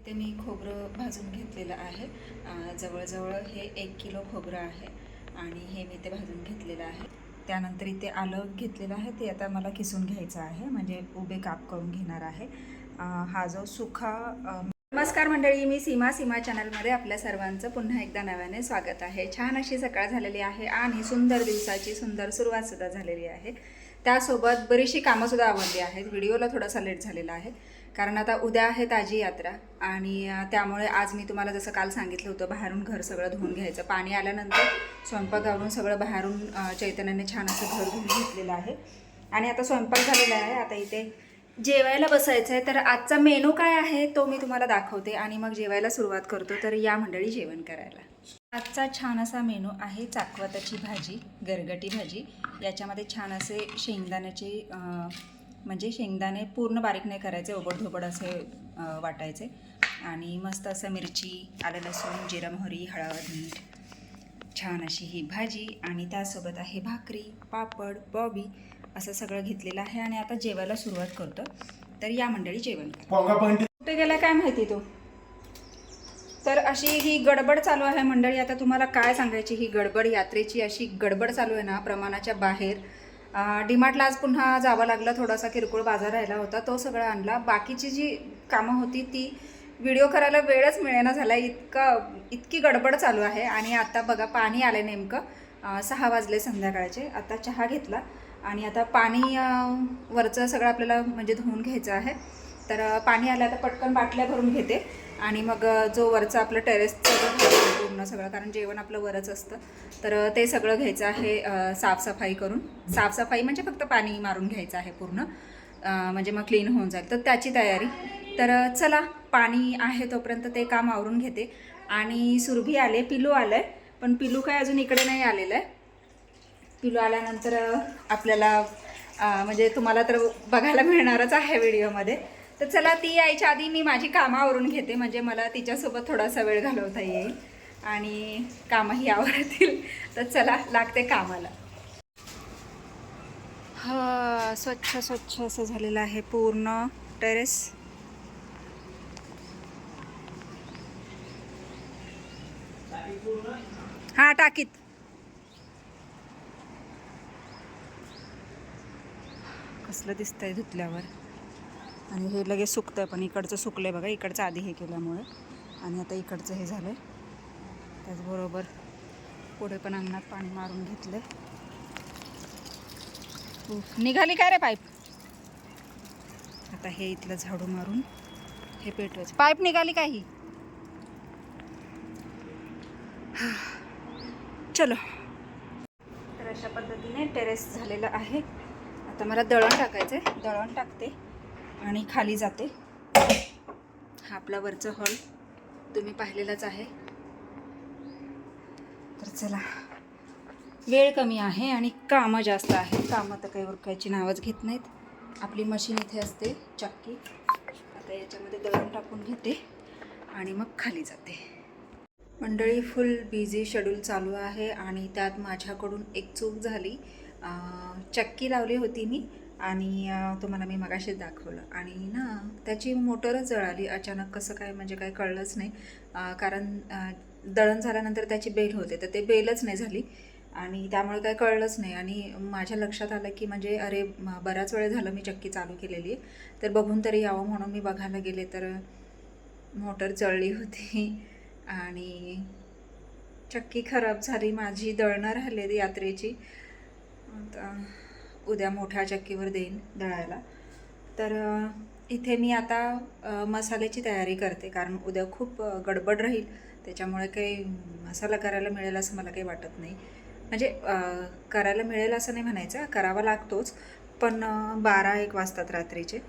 इथे मी खोबरं भाजून घेतलेलं आहे. जवळजवळ हे 1 किलो खोबरं आहे आणि हे मी ते भाजून घेतलेलं आहे. त्यानंतर इथे आलं घेतलेलं आहे, ते आता मला किसून घ्यायचं आहे, म्हणजे उभे काप करून घेणार आहे. हा जो सुखा नमस्कार मंडळी, मी सीमा चॅनलमध्ये आपल्या सर्वांचं पुन्हा एकदा नव्याने स्वागत आहे. छान अशी सकाळ झालेली आहे आणि सुंदर दिवसाची सुंदर सुरुवातसुद्धा झालेली आहे. त्यासोबत बरीचशी कामंसुद्धा आवडली आहेत. व्हिडिओला थोडासा लेट झालेला आहे कारण आता उद्या आहे ताजी यात्रा आणि त्यामुळे आज मी तुम्हाला जसं काल सांगितलं होतं बाहेरून घर सगळं धुवून घ्यायचं. पाणी आल्यानंतर स्वयंपाक आवरून सगळं बाहेरून चैतन्याने छान असं घर धुवून घेतलेलं आहे आणि आता स्वयंपाक झालेला आहे. आता इथे जेवायला बसायचं आहे. तर आजचा मेनू काय आहे तो मी तुम्हाला दाखवते आणि मग जेवायला सुरुवात करतो. तर या मंडळी जेवण करायला. आजचा छान असा मेनू आहे चाकवताची भाजी, गरगटी भाजी. याच्यामध्ये छान असे शेंगदाण्याचे म्हणजे शेंगदाणे पूर्ण बारीक नाही करायचे, ओबडधोबड असे वाटायचे आणि मस्त असं मिरची, आलं लसूण, जिरं मोहरी, हळद, मीठ, छान अशी ही भाजी आणि त्यासोबत आहे भाकरी, पापड, बॉबी असं सगळं घेतलेलं आहे आणि आता जेवायला सुरुवात करतो. तर या मंडळी जेवण कुठे गेला काय माहिती तो. तर अशी ही गडबड चालू आहे मंडळी. आता तुम्हाला काय सांगायची, ही गडबड यात्रेची अशी गडबड चालू आहे ना प्रमाणाच्या बाहेर. डीमार्टला आज पुन्हा जावं लागलं, थोडासा किरकोळ बाजार राहिला होता तो सगळं आणला. बाकीची जी कामं होती ती व्हिडिओ करायला वेळच मिळेना झाला, इतकी गडबड चालू आहे. आणि आता बघा पाणी आलं नेमकं 6 वाजले संध्याकाळचे. आता चहा घेतला आणि आता पाणी वरचं सगळं आपल्याला म्हणजे धुवून घ्यायचं आहे. तर पाणी आलं आता पटकन बाटल्या भरून घेते आणि मग जो वरचं आपलं टेरेसचं पूर्ण सगळं, कारण जेवण आपलं वरच असतं, तर ते सगळं घ्यायचं आहे साफसफाई करून. साफसफाई म्हणजे फक्त पाणी मारून घ्यायचं आहे पूर्ण, म्हणजे मग क्लीन होऊन जाईल, तर त्याची तयारी. तर चला पाणी आहे तोपर्यंत ते काम आवरून घेते. आणि सुरभी आले, पिलू आलं आहे, पण पिलू काय अजून इकडे नाही आलेलं आहे. पिलू आल्यानंतर आपल्याला म्हणजे तुम्हाला तर बघायला मिळणारच आहे व्हिडिओमध्ये. तर चला ती यायच्या आधी मी माझी कामं आवरून घेते, म्हणजे मला तिच्यासोबत थोडासा वेळ घालवता येईल आणि कामंही आवरतील. तर चला लागते कामाला. हा स्वच्छ असं झालेलं आहे पूर्ण टेरेस. हा टाकीत कसलं दिसतंय धुतल्यावर, आणि हे लगेच सुकतं, पण इकडचं सुकलंय बघा, इकडचं आधी हे केल्यामुळे. आणि आता इकडचं हे झालंय. त्याचबरोबर पुढे पण अंगणात पाणी मारून घेतलंय. निघाली काय रे पाईप. आता हे इथलं झाडू मारून हे पेटवायचं. पाईप निघाली काही. चलो. तर अशा पद्धतीने टेरेस झालेलं आहे. आता मला दळण टाकायचं आहे, दळण टाकते आणि खाली जाते. हा आपला वरचं हॉल तुम्ही पाहिलेलाच आहे. तर चला, वेळ कमी आहे आणि कामं जास्त आहे. कामं तर काही उरकायची नावच घेत नाहीत. आपली मशीन इथे असते चक्की. आता याच्यामध्ये दळण टाकून घेते आणि मग खाली जाते. मंडळी फुल बिझी शेड्यूल चालू आहे आणि त्यात माझ्याकडून एक चूक झाली. चक्की लावली होती मी आणि तुम्हाला मी मगाशीच दाखवलं आणि ना त्याची मोटरच जळाली अचानक. कसं काय म्हणजे काय कळलंच नाही. कारण दळण झाल्यानंतर त्याची बेल होते, तर ते बेलच नाही झाली आणि त्यामुळे काय कळलंच नाही. आणि माझ्या लक्षात आलं की म्हणजे अरे बराच वेळ झालं मी चक्की चालू केलेली आहे, तर बघून तरी यावं म्हणून मी बघायला गेले तर मोटर जळली होती आणि चक्की खराब झाली माझी. दळणं राहिली यात्रेची, आता उद्या मोठ्या चक्कीवर देईन दळायला. तर इथे मी आता मसाल्याची तयारी करते, कारण उद्या खूप गडबड राहील, त्याच्यामुळे काही मसाला करायला मिळेल असं मला काही वाटत नाही. म्हणजे करायला मिळेल असं नाही म्हणायचं, करावा लागतोच, पण 12-1 वाजतात रात्रीचे,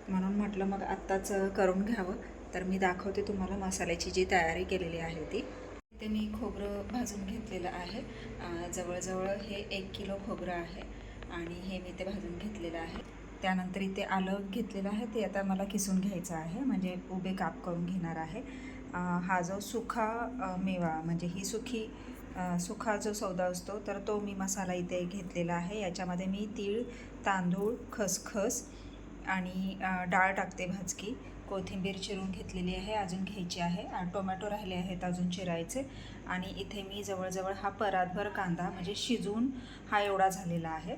म्हणून म्हटलं मग आत्ताच करून घ्यावं. तर मी दाखवते तुम्हाला मसाल्याची जी तयारी केलेली आहे ती. इथे मी खोबरं भाजून घेतलेलं आहे. जवळजवळ हे 1 किलो खोबरं आहे आणि हे मी ते भाजून घेतलेलं आहे. त्यानंतर इथे आलं घेतलेलं आहे, ते आता मला किसून घ्यायचं आहे, म्हणजे उभे काप करून घेणार आहे. हा जो सुखा मेवा म्हणजे ही सुखा जो सौदा असतो, तर तो मी मसाला इथे घेतलेला आहे. याच्यामध्ये मी तीळ, तांदूळ, खसखस आणि डाळ टाकते भाजकी कोथिंबीर चिरून घेतलेली आहे, अजून घ्यायची आहे. टोमॅटो राहिले आहेत अजून चिरायचे. आणि इथे मी जवळजवळ हा परातभर कांदा म्हणजे शिजवून हा एवढा झालेला आहे.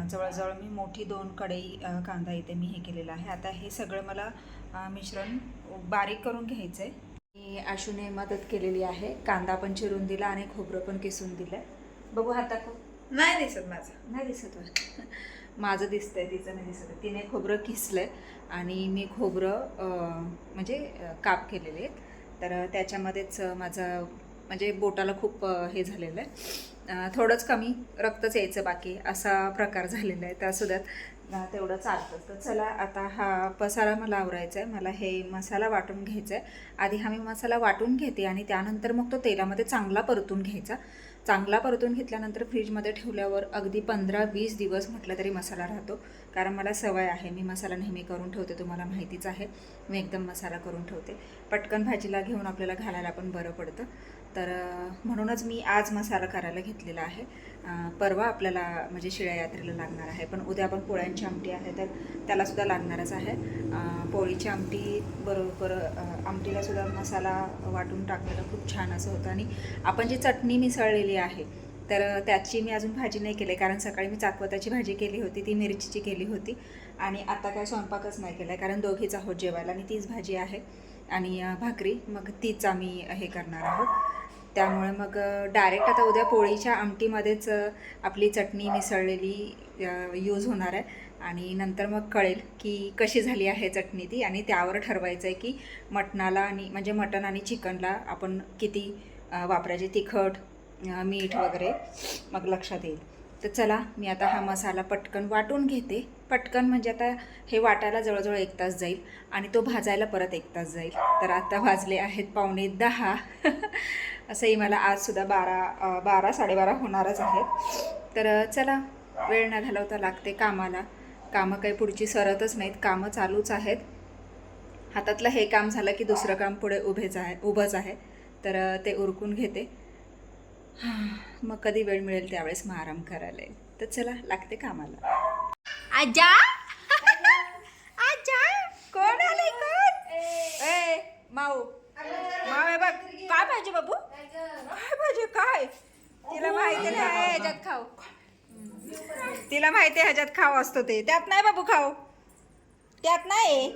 जवळजवळ मी मोठी 2 कढई कांदा इथे मी हे केलेला आहे. आता हे सगळं मला मिश्रण बारीक करून घ्यायचं आहे. मी आशूने मदत केलेली आहे. कांदा पण चिरून दिला आणि खोबरं पण किसून दिलं. बघू हातात नाही दिसत माझं. नाही दिसत माझं दिसतंय, तिचं नाही दिसत. तिने खोबरं किसलंय आणि मी खोबरं म्हणजे काप केलेले आहेत. तर त्याच्यामध्येच माझं म्हणजे बोटाला खूप हे झालेलं आहे. थोडंच कमी रक्तच यायचं बाकी असा प्रकार झालेला आहे. तर असू द्यात, तेवढं चालतं. तर चला आता हा पसारा मला आवरायचा आहे. मला हे मसाला वाटून घ्यायचा आहे. आधी हा मी मसाला वाटून घेते आणि त्यानंतर मग तो तेलामध्ये चांगला परतून घ्यायचा. चांगला परतून घेतल्यानंतर फ्रीजमध्ये ठेवल्यावर अगदी 15-20 दिवस म्हटलं तरी मसाला राहतो. कारण मला सवय आहे, मी मसाला नेहमी करून ठेवते, तुम्हाला माहितीच आहे. मी एकदम मसाला करून ठेवते. पटकन भाजीला घेऊन आपल्याला घालायला पण बरं पडतं. तर म्हणूनच मी आज मसाला करायला घेतलेला आहे. परवा आपल्याला म्हणजे शिळ्या यात्रेला लागणार आहे, पण उद्या पण पोळ्यांची आमटी आहे तर त्यालासुद्धा लागणारच आहे. पोळीची आमटी बरोबर आमटीलासुद्धा मसाला वाटून टाकलेला खूप छान असं होतं. आणि आपण जी चटणी मिसळलेली आहे तर त्याची मी अजून भाजी नाही केली, कारण सकाळी मी चाकवताची भाजी केली होती, ती मिरचीची केली होती. आणि आता काय स्वयंपाकच नाही केला आहे, कारण दोघीच आहोत जेवायला आणि तीच भाजी आहे आणि भाकरी, मग तीच आम्ही हे करणार आहोत. त्यामुळे मग डायरेक्ट आता उद्या पोळीच्या आमटीमध्येच आपली चटणी मिसळलेली यूज होणार आहे. आणि नंतर मग कळेल की कशी झाली आहे चटणी ती, आणि त्यावर ठरवायचं आहे की मटणाला आणि म्हणजे मटण आणि चिकनला आपण किती वापरायचे तिखट मीठ वगैरे मग लक्षात येईल. तर चला मी आता हा मसाला पटकन वाटून घेते. पटकन म्हणजे आता हे वाटायला जवळजवळ 1 तास जाईल आणि तो भाजायला परत 1 तास जाईल. तर आता वाजले आहेत 9:45. असंही मला आजसुद्धा 12-12:30 होणारच आहेत. तर चला वेळ न घालवता लागते कामाला. कामं काही पुढची सरतच नाहीत, कामं चालूच आहेत. हातातलं हे काम झालं की दुसरं काम पुढे उभंच आहे. तर ते उरकून घेते. मग कधी वेळ मिळेल त्यावेळेस मग आराम करायला येईल. तर चला लागते कामाला. आजा आजा कोण आले कोण? ए माऊ माऊ बघ काय पाहिजे बाबू, काय पाहिजे काय? तिला माहिती नाही ह्याच्यात खाऊ, तिला माहिती आहे ह्याच्यात खाऊ असतो ते, त्यात नाही बाबू खाऊ, त्यात नाही.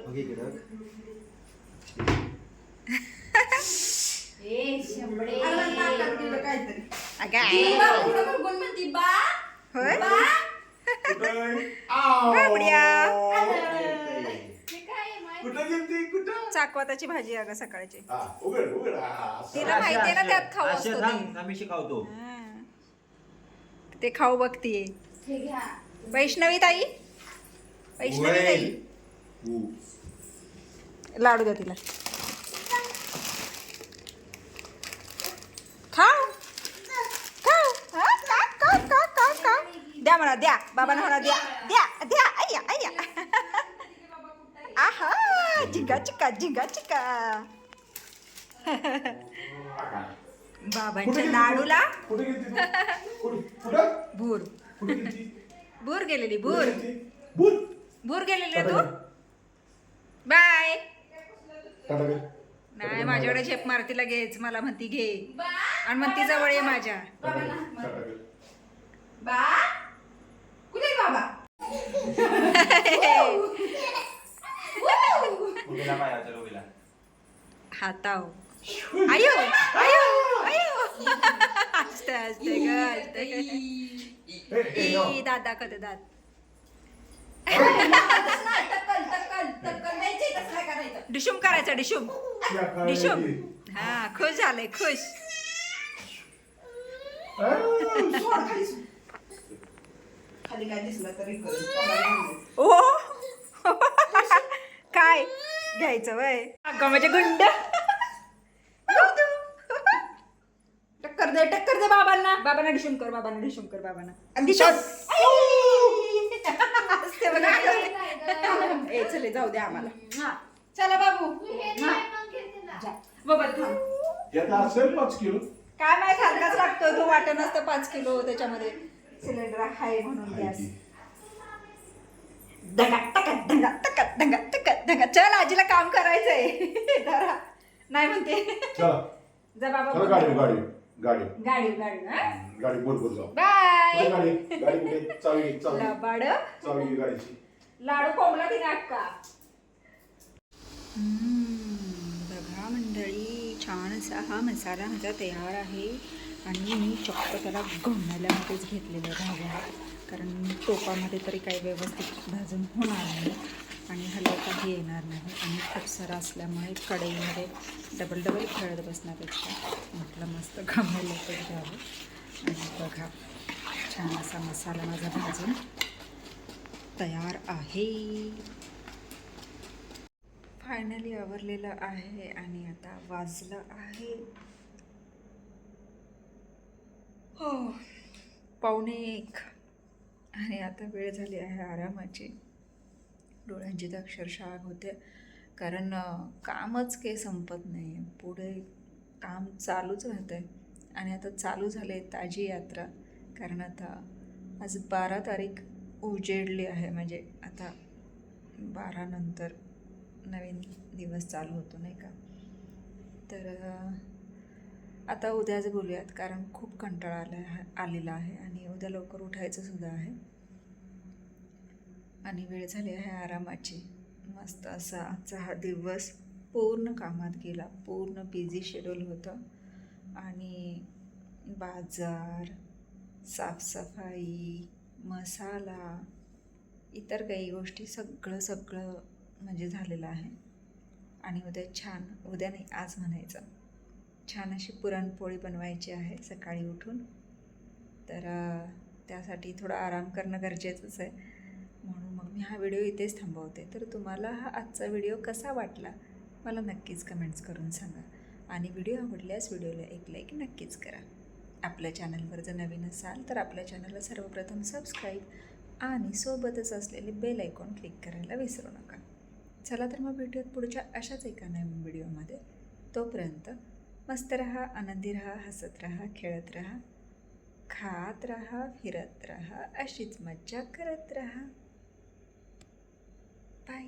चाकवताची भाजी अगं सकाळची, तिला माहितीये ना त्यात खाऊ असतो ते खाऊ बघतीये. वैष्णवी ताई, वैष्णवी ताई लाडू द्या तिला, खाऊ खाऊ द्या म्हणा, द्या बाबांना म्हणा, द्या द्या द्या अय्या अय्या. आहा झिंगा चिका झिंगा चिका. बाबांच्या लाडूला भूर भूर गेलेली, भूर गेलेली तू. बाय. नाही माझ्याकडे झेप मारती लगेच, मला म्हणती घे आणि म्हणती जवळ ये माझ्या. बाबा हाताव आयो आयो आयो हसते हसते ग हसते. दादा कधी दात डिशुम करायचं, डिशुम डिशुम. हा खुश झाले खुश. खाली काय दिसलं तरी ओ काय घ्यायचं वय अगं म्हणजे गुंड. टक्कर दे बाबांना, बाबांना डिशुम कर, बाबांना डिशुम कर, बाबांना डिशुम. ए चले जाऊ दे आम्हाला. चला बाबू काय माहित हलकाच लागतो तो, वाटत नसतं 5 किलो त्याच्यामध्ये सिलेंडर आहे म्हणून गॅस. धगा टका धगा टका धगा टका धगा. चल आजीला काम करायचंय. धरा. नाही म्हणते. चला जा बाबा. चला गाडी गाडी गाडी गाडी गाडी हा? गाडी बोल बोल जाऊ. बाय. कुठे गाडी गाडी कुठे चावी चावी लबाड. चावी गाडीची. लाडू कोंबला की अक्का. बघा मंडळी, छान असा हा मसाला माझा तयार आहे आणि मी चक्क त्याला घोळण्यामध्येच घेतलेलं भाज्या, कारण टोपामध्ये तरी काही व्यवस्थित भाजून होणार नाही आणि हलवताही येणार नाही आणि खूप सारा असल्यामुळे कढईमध्ये डबल डबल खेळत बसण्यापेक्षा म्हटलं मस्त घामायला तर घ्यावं. आणि बघा छान असा मसाला माझा भाजून तयार आहे. फायनली आवरलेलं आहे आणि आता वाजलं आहे 1:15 आणि आता वेळ झाली आहे आरामाची. डोळ्यांची तर अक्षरशः आग होते, कारण कामच काही संपत नाही. पुढे काम चालूच राहतं आहे आणि आता चालू झाले ताजी यात्रा, कारण आता आज 12 तारीख उजेडली आहे, म्हणजे आता 12 नंतर नवीन दिवस चालू होतो नाही का. तर आता उद्याच बोलूयात, कारण खूप कंटाळा आलेला आहे आणि उद्या लवकर उठायचं सुद्धा आहे आणि वेळ झाली आहे आरामाची. मस्त असा आजचा हा दिवस पूर्ण कामात गेला, पूर्ण बिझी शेड्यूल होतं आणि बाजार, साफसफाई, मसाला, इतर काही गोष्टी सगळं म्हणजे झालेलं आहे. आणि उद्या नाही आज म्हणायचं, छान अशी पुरणपोळी बनवायची आहे सकाळी उठून. तर त्यासाठी थोडा आराम करणं गरजेचंच आहे, म्हणून मग मी हा व्हिडिओ इथेच थांबवते. तर तुम्हाला हा आजचा व्हिडिओ कसा वाटला मला नक्कीच कमेंट्स करून सांगा आणि व्हिडिओ आवडल्यास व्हिडिओला एक लाईक नक्कीच करा. आपल्या चॅनलवर जर नवीन असाल तर आपल्या चॅनलला सर्वप्रथम सबस्क्राईब आणि सोबतच असलेले बेल आयकॉन क्लिक करायला विसरू नका. चला तर मग भेटूयात पुढच्या अशाच एका नवीन व्हिडिओमध्ये. तोपर्यंत मस्त रहा, आनंदी रहा, हसत रहा, खेळत रहा, खात रहा, फिरत रहा, अशीच मज्जा करत रहा. बाय.